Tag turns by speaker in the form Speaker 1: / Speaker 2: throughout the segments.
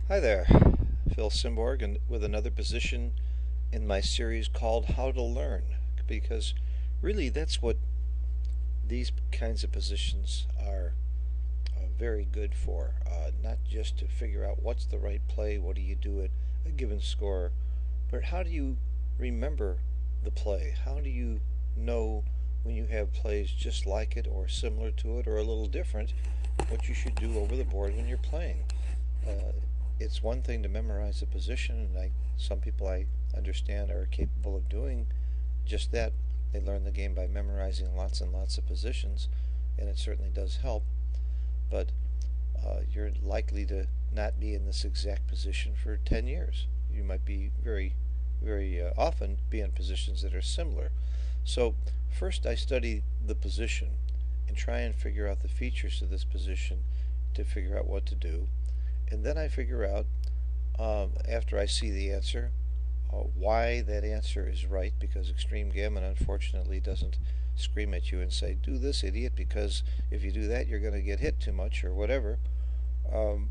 Speaker 1: Hi there, Phil Simborg, and with another position in my series called How to Learn, because really that's what these kinds of positions are very good for. Not just to figure out what's the right play, what do you do at a given score, but how do you remember the play? How do you know when you have plays just like it or similar to it or a little different, what you should do over the board when you're playing? Uh, it's one thing to memorize a position, and some people I understand are capable of doing just that. They learn the game by memorizing lots and lots of positions, and it certainly does help. But you're likely to not be in this exact position for 10 years. You might be very often be in positions that are similar. So first I study the position and try and figure out the features of this position to figure out what to do. And then I figure out, after I see the answer, why that answer is right, because extreme gammon unfortunately doesn't scream at you and say, do this, idiot, because if you do that you're going to get hit too much or whatever. So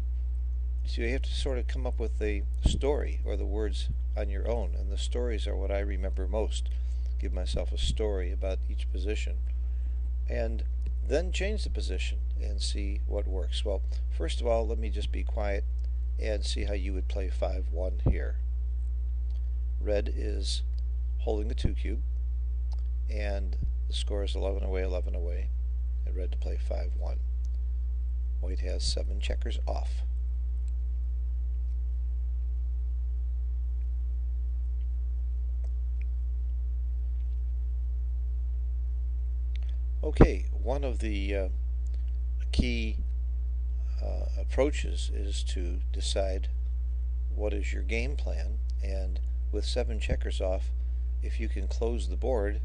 Speaker 1: you have to sort of come up with a story or the words on your own, and the stories are what I remember most. Give myself a story about each position, and then change the position and see what works. Well, first of all, let me just be quiet and see how you would play 5-1 here. Red is holding the 2 cube, and the score is 11 away, 11 away, and red to play 5-1. White has 7 checkers off. Okay, one of the key approaches is to decide what is your game plan, and with 7 checkers off, if you can close the board,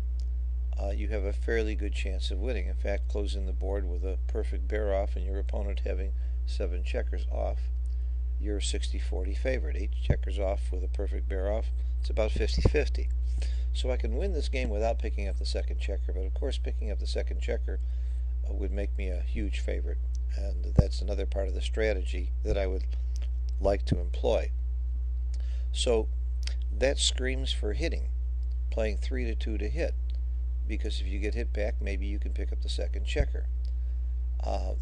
Speaker 1: you have a fairly good chance of winning. In fact, closing the board with a perfect bear off and your opponent having 7 checkers off, you're 60-40 favored. 8 checkers off with a perfect bear off, it's about 50-50. So I can win this game without picking up the second checker, but of course picking up the second checker would make me a huge favorite, and that's another part of the strategy that I would like to employ. So that screams for hitting, playing 3-2 to hit, because if you get hit back, maybe you can pick up the second checker.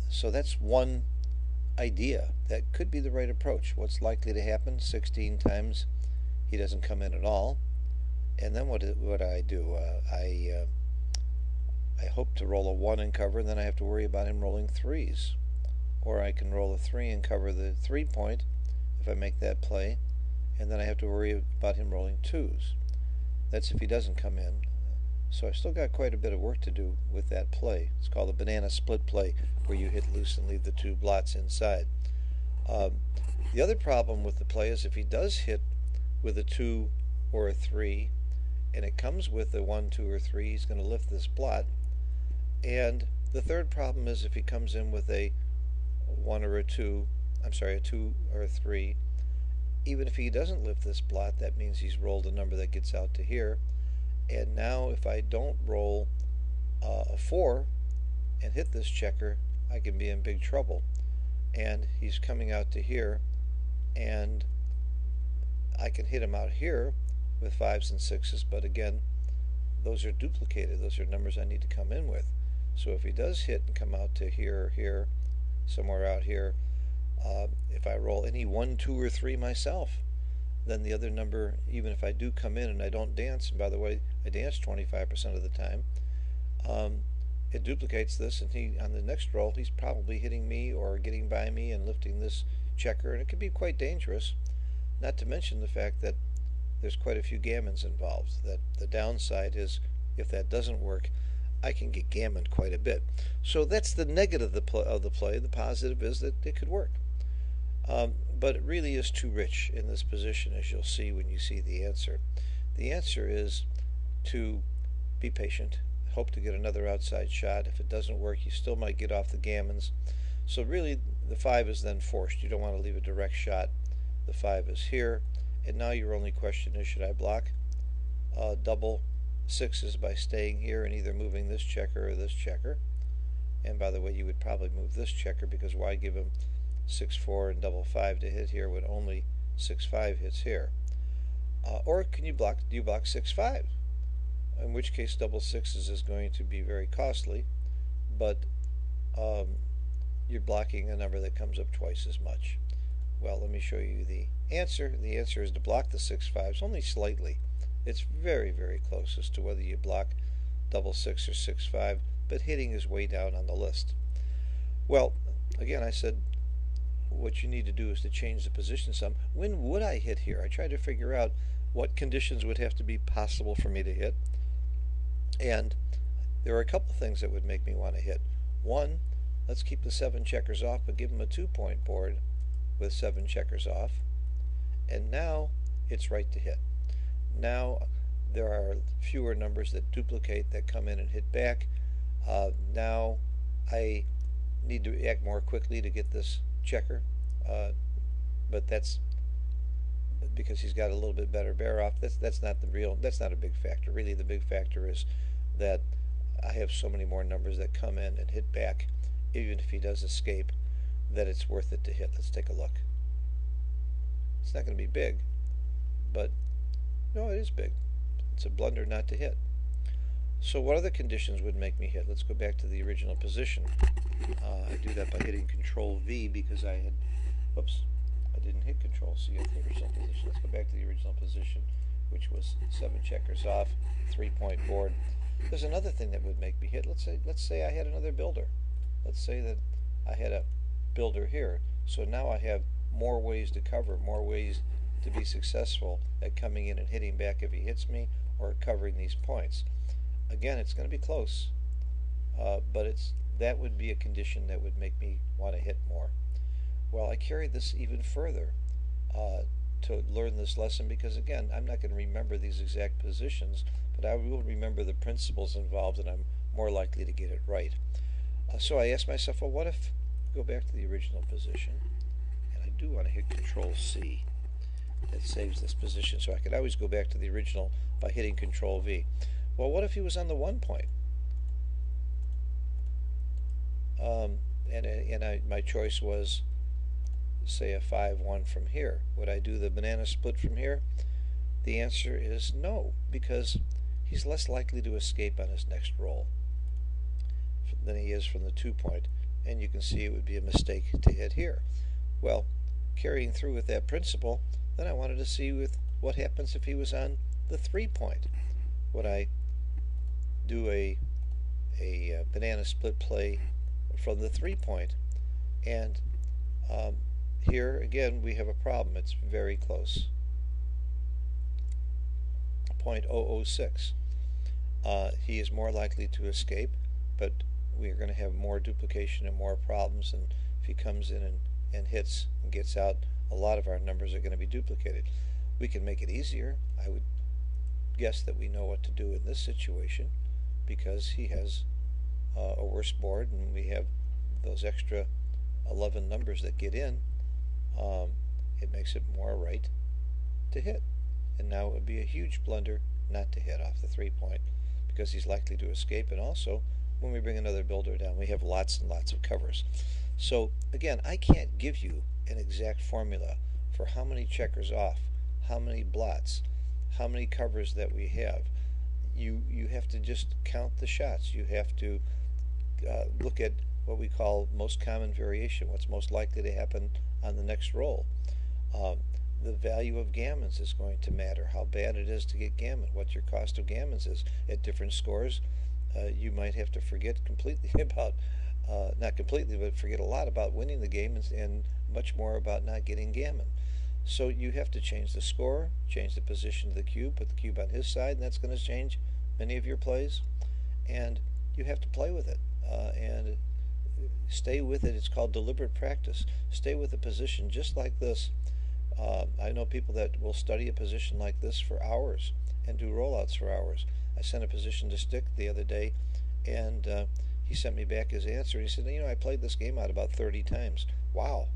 Speaker 1: So that's one idea. That could be the right approach. What's likely to happen? 16 times he doesn't come in at all. And then what I do? I hope to roll a 1 and cover, and then I have to worry about him rolling 3s. Or I can roll a 3 and cover the 3 point if I make that play, and then I have to worry about him rolling 2s. That's if he doesn't come in. So I've still got quite a bit of work to do with that play. It's called a banana split play, where you hit loose and leave the 2 blots inside. The other problem with the play is if he does hit with a 2 or a 3, and it comes with a 1, 2, or 3, he's going to lift this blot. And the third problem is if he comes in with a 1 or a 2, a 2 or a 3, even if he doesn't lift this blot, that means he's rolled a number that gets out to here. And now if I don't roll a 4 and hit this checker, I can be in big trouble. And he's coming out to here, and I can hit him out here with 5s and 6s, but again, those are duplicated. Those are numbers I need to come in with. So if he does hit and come out to here or here, somewhere out here, if I roll any 1, 2, or 3 myself, then the other number, even if I do come in and I don't dance, and by the way, I dance 25% of the time, it duplicates this, and he, on the next roll, he's probably hitting me or getting by me and lifting this checker, and it can be quite dangerous, not to mention the fact that there's quite a few gammons involved. That the downside is, if that doesn't work, I can get gammoned quite a bit. So that's the negative of the play. The positive is that it could work. But it really is too rich in this position, as you'll see when you see the answer. The answer is to be patient, hope to get another outside shot. If it doesn't work, you still might get off the gammons. So really, the 5 is then forced. You don't want to leave a direct shot. The 5 is here, and now your only question is, should I block double 6s by staying here and either moving this checker or this checker? And by the way, you would probably move this checker, because why give him 6-4 and double 5 to hit here when only 6-5 hits here? Or do you block 6-5? In which case double sixes is going to be very costly, but you're blocking a number that comes up twice as much. Well, let me show you the answer. The answer is to block the 6-5s only slightly. It's very, very close as to whether you block double 6 or 6-5, but hitting is way down on the list. Well, again, I said what you need to do is to change the position some. When would I hit here? I tried to figure out what conditions would have to be possible for me to hit, and there are a couple things that would make me want to hit. One, let's keep the 7 checkers off, but give him a 2-point board with 7 checkers off, and now it's right to hit. Now there are fewer numbers that duplicate that come in and hit back. Now I need to act more quickly to get this checker, but that's because he's got a little bit better bear off. That's not a big factor. Really, the big factor is that I have so many more numbers that come in and hit back, even if he does escape, that it's worth it to hit. Let's take a look. It's not going to be big, but no, it is big. It's a blunder not to hit. So what other conditions would make me hit? Let's go back to the original position. I do that by hitting Control V because I didn't hit Control C at the original position. Let's go back to the original position, which was 7 checkers off, 3-point board. There's another thing that would make me hit. Let's say I had another builder. Let's say that I had a builder here. So now I have more ways to cover, more ways to be successful at coming in and hitting back if he hits me, or covering these points. Again, it's going to be close, but that would be a condition that would make me want to hit more. Well, I carried this even further to learn this lesson because, again, I'm not going to remember these exact positions, but I will remember the principles involved, and I'm more likely to get it right. So I asked myself, well, what if I go back to the original position, and I do want to hit Control C. That saves this position, so I could always go back to the original by hitting Control V. Well, what if he was on the 1 point? My choice was, say, a 5-1 from here. Would I do the banana split from here? The answer is no, because he's less likely to escape on his next roll than he is from the 2 point, and you can see it would be a mistake to hit here. Well, carrying through with that principle, then I wanted to see what happens if he was on the 3 point. Would I do a banana split play from the 3 point? And here again we have a problem. It's very close. 0.006. He is more likely to escape, but we are going to have more duplication and more problems, and if he comes in and hits and gets out, a lot of our numbers are going to be duplicated. We can make it easier. I would guess that we know what to do in this situation because he has a worse board, and we have those extra 11 numbers that get in. It makes it more right to hit, and now it would be a huge blunder not to hit off the 3 point because he's likely to escape, and also when we bring another builder down we have lots and lots of covers. So again, I can't give you an exact formula for how many checkers off, how many blots, how many covers that we have. You have to just count the shots. You have to look at what we call most common variation, what's most likely to happen on the next roll. The value of gammons is going to matter, how bad it is to get gammon, what your cost of gammons is. At different scores, you might have to forget completely about, not completely, but forget a lot about winning the game and much more about not getting gammon. So you have to change the score, change the position of the cube, put the cube on his side, and that's going to change many of your plays. And you have to play with it and stay with it. It's called deliberate practice. Stay with a position just like this. I know people that will study a position like this for hours and do rollouts for hours. I sent a position to Stick the other day, and he sent me back his answer. He said, you know, I played this game out about 30 times. Wow.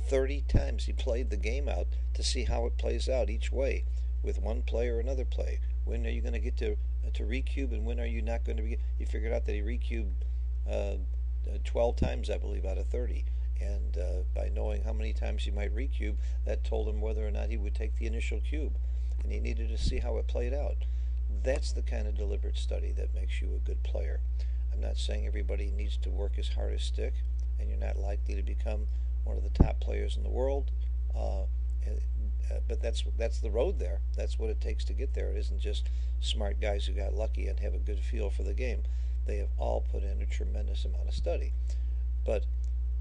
Speaker 1: 30 times he played the game out to see how it plays out each way with one play or another play. When are you going to get to recube, and when are you not going to be? He figured out that he recubed 12 times, I believe, out of 30, And by knowing how many times he might recube, that told him whether or not he would take the initial cube. And he needed to see how it played out. That's the kind of deliberate study that makes you a good player. I'm not saying everybody needs to work as hard as stick, and you're not likely to become one of the top players in the world. But that's the road there. That's what it takes to get there. It isn't just smart guys who got lucky and have a good feel for the game. They have all put in a tremendous amount of study. But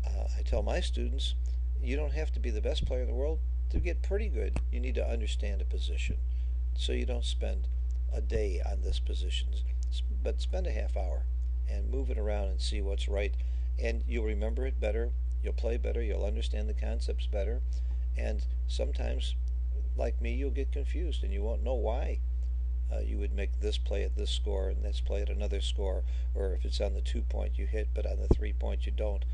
Speaker 1: I tell my students, you don't have to be the best player in the world. To get pretty good, you need to understand a position. So you don't spend a day on this position, but spend a half hour and move it around and see what's right. And you'll remember it better, you'll play better, you'll understand the concepts better. And sometimes, like me, you'll get confused and you won't know why you would make this play at this score and this play at another score, or if it's on the 2-point you hit but on the 3-point you don't.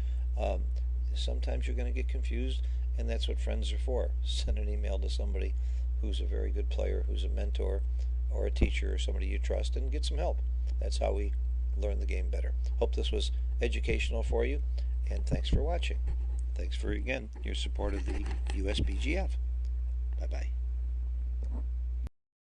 Speaker 1: Sometimes you're going to get confused, and that's what friends are for. Send an email to somebody who's a very good player, who's a mentor or a teacher or somebody you trust, and get some help. That's how we learn the game better. Hope this was educational for you, and thanks for watching. Thanks for, again, your support of the USBGF. Bye-bye.